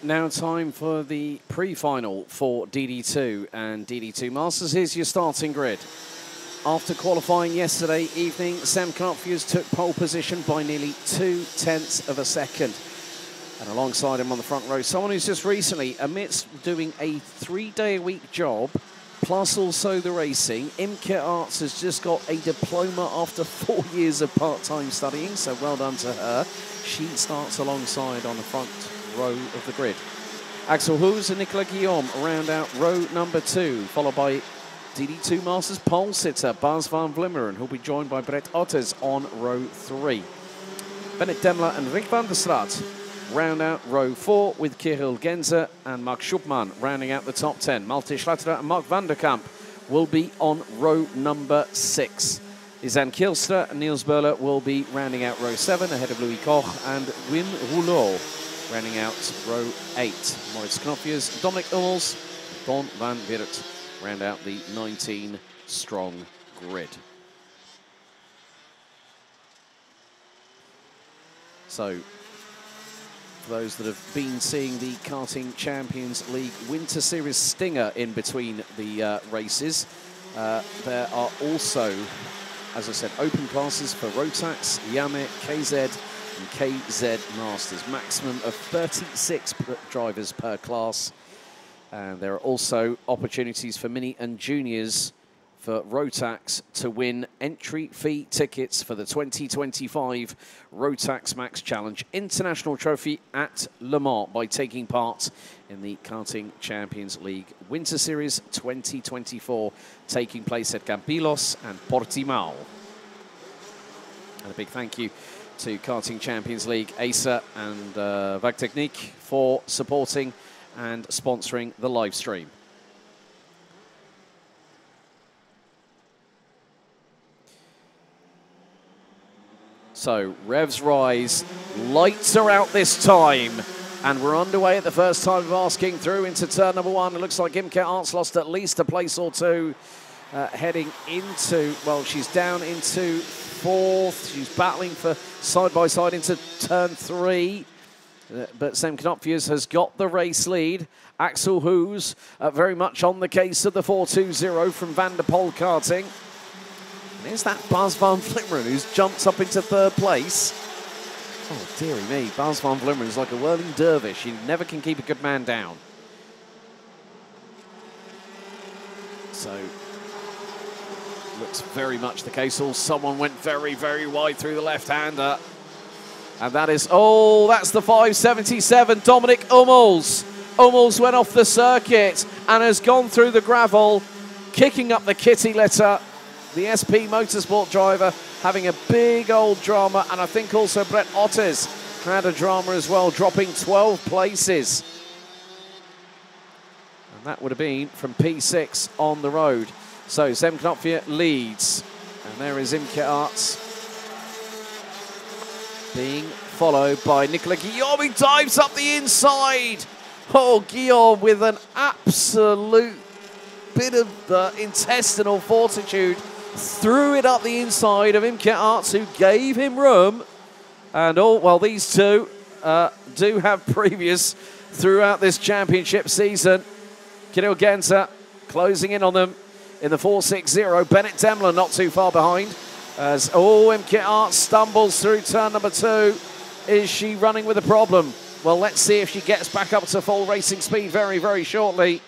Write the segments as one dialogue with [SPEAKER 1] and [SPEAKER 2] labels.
[SPEAKER 1] Now time for the pre-final for DD2 and DD2 Masters. Here's your starting grid. After qualifying yesterday evening, Sam Knopfjus took pole position by nearly 0.2 of a second. And alongside him on the front row, someone who's just recently, amidst doing a 3-day-a-week job, plus also the racing, Imke Arts has just got a diploma after 4 years of part-time studying, so well done to her. She starts alongside on the front row of the grid. Axel Hoos and Nicolas Guillaume round out row number 2, followed by DD2 Masters pole sitter Bas van Vlimmeren, who'll be joined by Brett Otters on row 3. Bennett Demler and Rick van der Straat round out row 4 with Kirill Genze and Mark Schupman rounding out the top 10. Malte Schlatterer and Mark van der Kamp will be on row number 6. Izan Kielstra and Niels Böhler will be rounding out row 7 ahead of Louis Koch and Wim Rouleau rounding out row 8. Maurice Knopfjus, Dominic Hummels, Don van Weert round out the 19-strong grid. So, for those that have been seeing the Karting Champions League Winter Series stinger in between the races, there are also, as I said, open classes for Rotax, Yame, KZ, and KZ Masters. Maximum of 36 drivers per class. And there are also opportunities for mini and juniors for Rotax to win entry fee tickets for the 2025 Rotax Max Challenge International Trophy at Le Mans by taking part in the Karting Champions League Winter Series 2024, taking place at Campillos and Portimao. And a big thank you to Karting Champions League, ASA and Wagtechniek for supporting and sponsoring the live stream. So, revs rise, lights are out this time, and we're underway at the first time of asking through into turn number 1. It looks like Imke Arts lost at least a place or two, heading into, well, she's down into 4th. She's battling for side-by-side into turn 3. But Sam Knopfjus has got the race lead. Axel Hoos very much on the case of the 420 from Van der Pol Karting. And here's that Bas van Vlimmeren who's jumped up into 3rd place. Oh, dearie me. Bas van Vlimmeren is like a whirling dervish. He never can keep a good man down. So, looks very much the case. Oh, someone went very, very wide through the left-hander. And that is, oh, that's the 577, Dominic Hummels. Hummels went off the circuit and has gone through the gravel, kicking up the kitty litter. The SP Motorsport driver having a big old drama, and I think also Brett Otters had a drama as well, dropping 12 places. And that would have been from P6 on the road. So Sam Knopfjus leads, and there is Imke Arts being followed by Nicolas Guillaume, who dives up the inside. Oh, Guillaume with an absolute bit of intestinal fortitude, threw it up the inside of Imke Arts, who gave him room. And oh, well, these two do have previous throughout this championship season. Kirill Genze closing in on them in the 460. Bennett Demler not too far behind. As, oh, Imke Arts stumbles through turn number 2. Is she running with a problem? Well, let's see if she gets back up to full racing speed very, very shortly.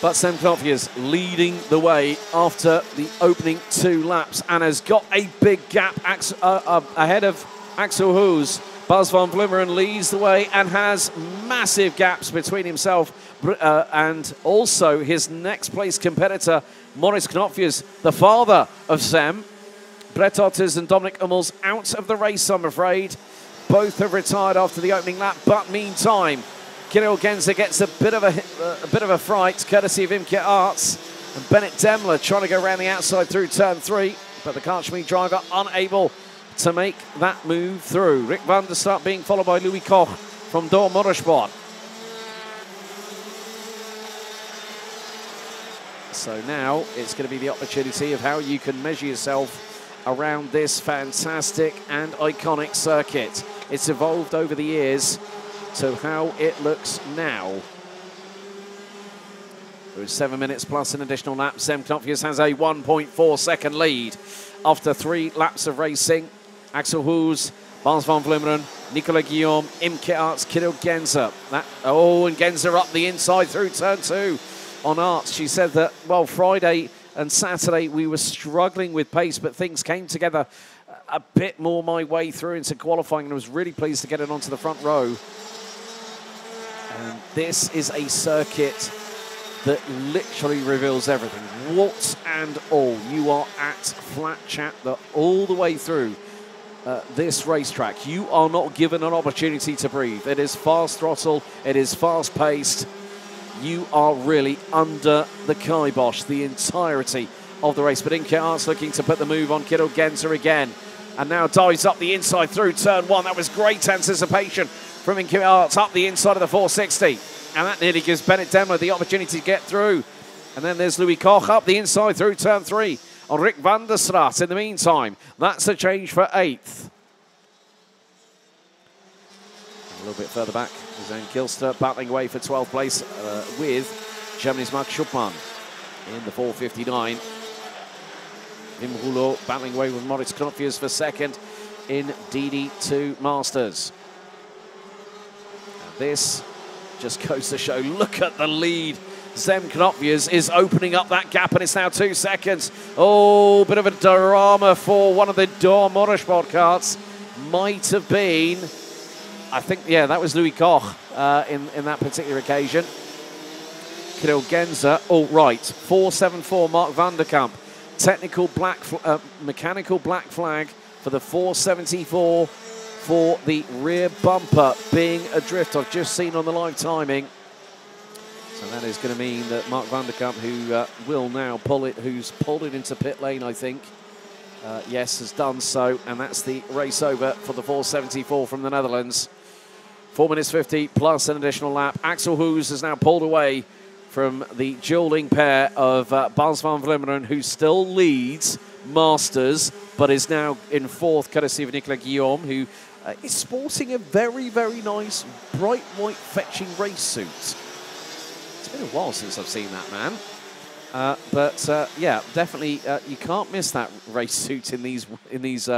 [SPEAKER 1] But Sam Knopfjus leading the way after the opening 2 laps and has got a big gap ahead of Axel Hoos. Bas van Vlimmeren leads the way and has massive gaps between himself and also his next place competitor, Maurice Knopfjus, the father of Sam. Brett Otters and Dominic Hummels out of the race, I'm afraid. Both have retired after the opening lap, but meantime, Kirill Genze gets a bit of a fright, courtesy of Imke Arts. And Bennett Demler trying to go around the outside through turn 3, but the Kartschmied driver unable to make that move through. Rick van der Straat being followed by Louis Koch from Door Motorsport. So now it's going to be the opportunity of how you can measure yourself around this fantastic and iconic circuit. It's evolved over the years to how it looks now. There is 7 minutes plus an additional lap. Sem Knopfjes has a 1.4-second lead after 3 laps of racing. Axel Hoes, Bas van Vlummeren, Nicolas Guillaume, Imke Arts, Kirill Genzer. And Genzer up the inside through turn 2 on Arts. She said that, well, Friday and Saturday we were struggling with pace, but things came together a bit more my way through into qualifying, and I was really pleased to get it onto the front row. And this is a circuit that literally reveals everything, warts and all. You are at flat chat all the way through this racetrack. You are not given an opportunity to breathe. It is fast throttle, it is fast paced. You are really under the kibosh the entirety of the race. But Imke Arts looking to put the move on Kirill Genzer again. And now dives up the inside through turn 1. That was great anticipation from Imke Arts up the inside of the 460. And that nearly gives Bennett Demler the opportunity to get through. And then there's Louis Koch up the inside through turn 3 on Rick van der Straat. In the meantime, that's a change for 8th. A little bit further back, Zane Kilster battling away for 12th place with Germany's Mark Schuppmann in the 459. Wim Rouleau battling away with Moritz Knopfjes for 2nd in DD2 Masters. And this just goes to show, look at the lead. Sem Knopfjes is opening up that gap, and it's now 2 seconds. Oh, bit of a drama for one of the Door Motorsport carts. Might have been, I think, yeah, that was Louis Koch in that particular occasion. Kirill Genzer, oh, right, 474 Mark van der Kamp. Mechanical black flag for the 474 for the rear bumper being adrift. I've just seen on the live timing. So that is going to mean that Mark van der Kamp, who will now pull it, who's pulled it into pit lane, I think, yes, has done so. And that's the race over for the 474 from the Netherlands. 4 minutes 50 plus an additional lap. Axel Hoes has now pulled away from the dueling pair of Bas van Vlummeren, who still leads Masters, but is now in 4th, courtesy of Nicolas Guillaume, who is sporting a very, very nice, bright white fetching race suit. It's been a while since I've seen that man. Yeah, definitely you can't miss that race suit in these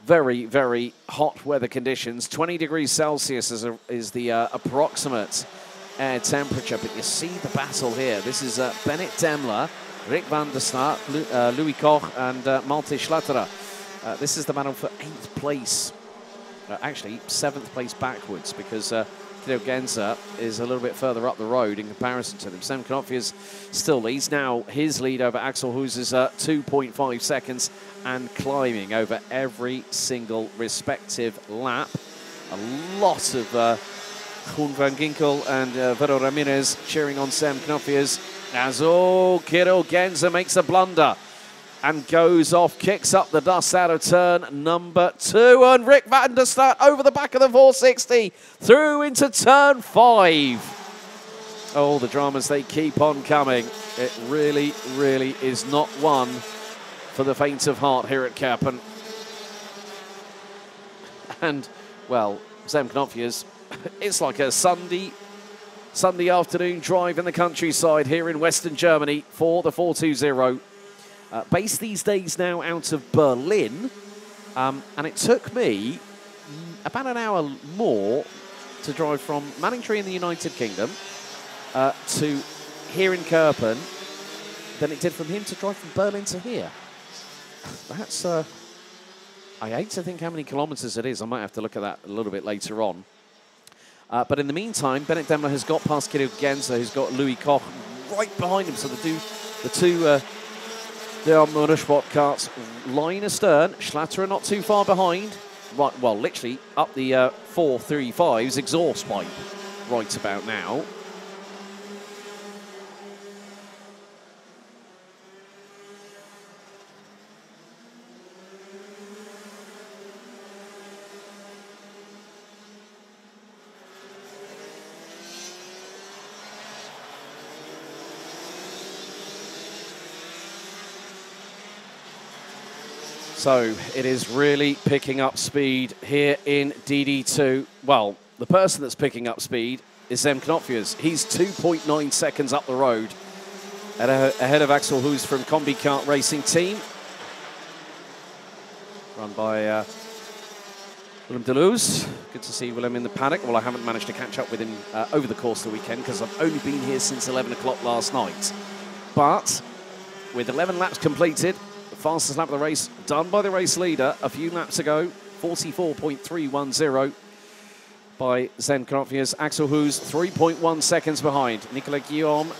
[SPEAKER 1] very, very hot weather conditions. 20 degrees Celsius is the approximate air temperature, but you see the battle here. This is Bennett Demler, Rick van der Straat, Louis Koch, and Malte Schlatterer. This is the battle for 8th place. Actually, 7th place backwards, because Kirill Genzer is a little bit further up the road in comparison to them. Sem Knopfjes still leads. Now his lead over Axel Hoes is 2.5 seconds and climbing over every single respective lap. A lot of Koen van Ginkel and Vero Ramirez cheering on Sem Knopfjes as Kirill Genzer makes a blunder and goes off, kicks up the dust out of turn number 2, and Rick van der Straat over the back of the 460 through into turn 5. Oh, the dramas, they keep on coming. It really, really is not one for the faint of heart here at Kerpen. And, well, Sem Knopfjes, it's like a Sunday afternoon drive in the countryside here in Western Germany for the 420. Based these days now out of Berlin, and it took me about an hour more to drive from Manningtree in the United Kingdom to here in Kerpen than it did from him to drive from Berlin to here. That's, I hate to think how many kilometres it is. I might have to look at that a little bit later on. But in the meantime, Bennett Demler has got past Kirill Genzer, who's got Louis Koch right behind him. So the two Motorsport carts line astern. Schlatterer not too far behind. Right, well, literally up the 435's exhaust pipe right about now. So it is really picking up speed here in DD2. Well, the person that's picking up speed is Zem Knopfjes. He's 2.9 seconds up the road ahead of Axel Hoos from Combi Kart Racing Team, run by Willem Deleuze. Good to see Willem in the paddock. Well, I haven't managed to catch up with him over the course of the weekend because I've only been here since 11 o'clock last night. But with 11 laps completed, the fastest lap of the race done by the race leader a few laps ago, 44.310 by Zem Knopfjes. Axel Hoos 3.1 seconds behind. Nicolas Guillaume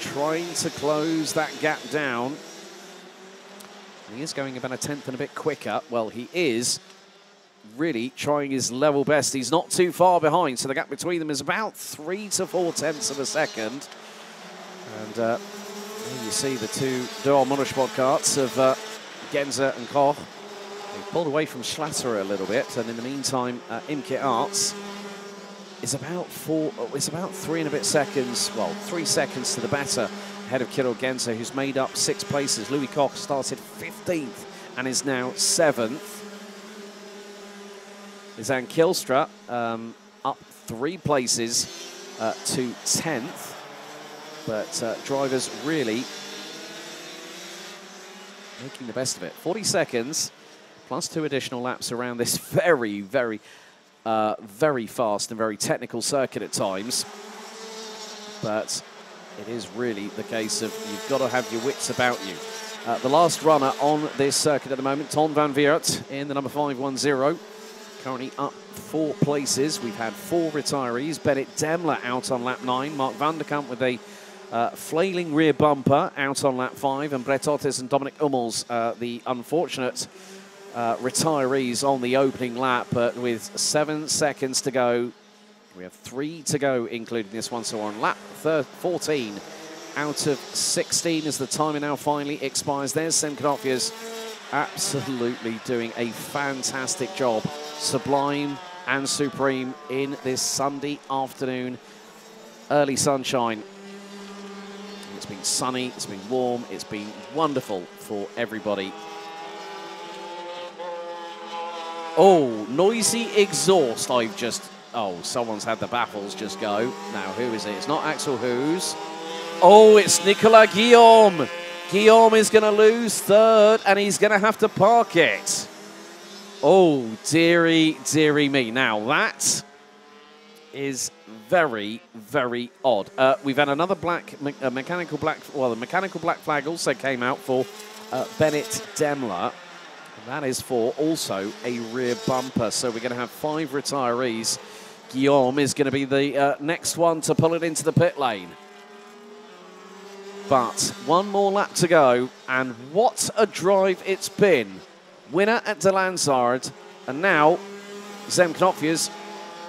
[SPEAKER 1] trying to close that gap down. He is going about a tenth and a bit quicker. Well, he is really trying his level best. He's not too far behind, so the gap between them is about 3 to 4 tenths of a second. And there you see the two dual monosport karts of Genza and Koch. They pulled away from Schlatter a little bit, and in the meantime, Imke Arts is about 3 and a bit seconds, well, 3 seconds to the better ahead of Kirill Genza, who's made up 6 places. Louis Koch started 15th and is now 7th. Lizan Kielstra up 3 places to 10th. But drivers really making the best of it. 40 seconds plus 2 additional laps around this very, very, very fast and very technical circuit at times. But it is really the case of you've got to have your wits about you. The last runner on this circuit at the moment, Ton van Weert in the number 510. Currently up 4 places. We've had 4 retirees. Bennett Demler out on lap 9. Mark van der Kamp with a flailing rear bumper out on lap 5. And Brett Ottes and Dominic Hummels, the unfortunate retirees on the opening lap. But with 7 seconds to go, we have 3 to go, including this one. So on lap 14 out of 16 as the timer now finally expires. There's Zem Knopfjes absolutely doing a fantastic job. Sublime and supreme in this Sunday afternoon. Early sunshine. It's been sunny, it's been warm, it's been wonderful for everybody. Oh, noisy exhaust. Oh, someone's had the baffles just go. Now, who is it? It's not Axel Hoos. Oh, it's Nicolas Guillaume. Guillaume is going to lose 3rd, and he's going to have to park it. Oh, dearie, dearie me. Now, that is very, very odd. We've had another mechanical black flag also came out for Bennett Demler. That is for also a rear bumper. So we're going to have 5 retirees. Guillaume is going to be the next one to pull it into the pit lane. But 1 more lap to go, and what a drive it's been. Winner at De Lansard, and now Zem Knopfjes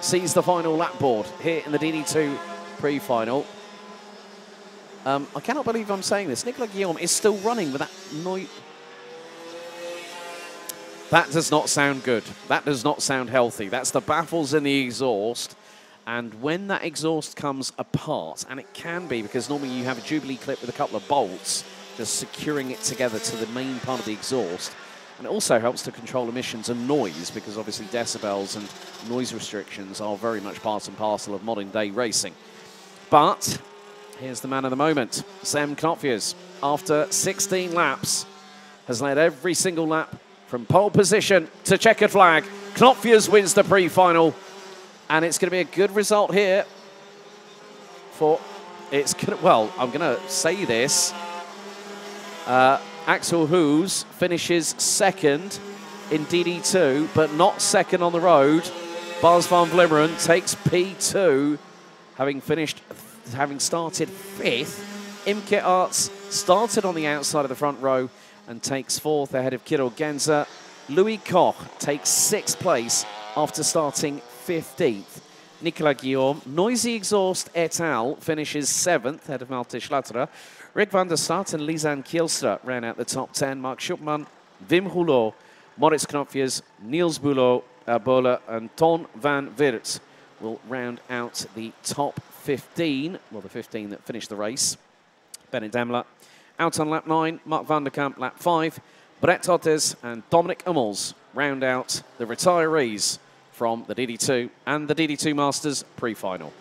[SPEAKER 1] sees the final lap board here in the DD2 pre-final. I cannot believe I'm saying this. Nicolas Guillaume is still running with that noise. That does not sound good. That does not sound healthy. That's the baffles in the exhaust. And when that exhaust comes apart, and it can be because normally you have a Jubilee clip with a couple of bolts just securing it together to the main part of the exhaust. And it also helps to control emissions and noise because obviously decibels and noise restrictions are very much part and parcel of modern day racing. But here's the man of the moment. Zem Knopfjes, after 16 laps, has led every single lap from pole position to checkered flag. Knopfjes wins the pre-final. And it's going to be a good result here for, well, I'm going to say this. Axel Hoos finishes 2nd in DD2, but not 2nd on the road. Bas van Vlimmeren takes P2, having started 5th. Imke Arts started on the outside of the front row and takes 4th ahead of Kirill Genza. Louis Koch takes 6th place after starting 15th. Nicolas Guillaume, Noisy Exhaust et al. Finishes 7th, ahead of Malte Schlatter. Rick van der Start and Lizan Kielstra ran out the top 10. Mark Schupman, Wim Rouleau, Moritz Knopfjes, Niels Boele, and Ton van Weert will round out the top 15. Well, the 15 that finished the race. Bennett Demler out on lap 9. Mark van der Kamp, lap 5. Brett Totes and Dominic Hummels round out the retirees from the DD2 and the DD2 Masters pre-final.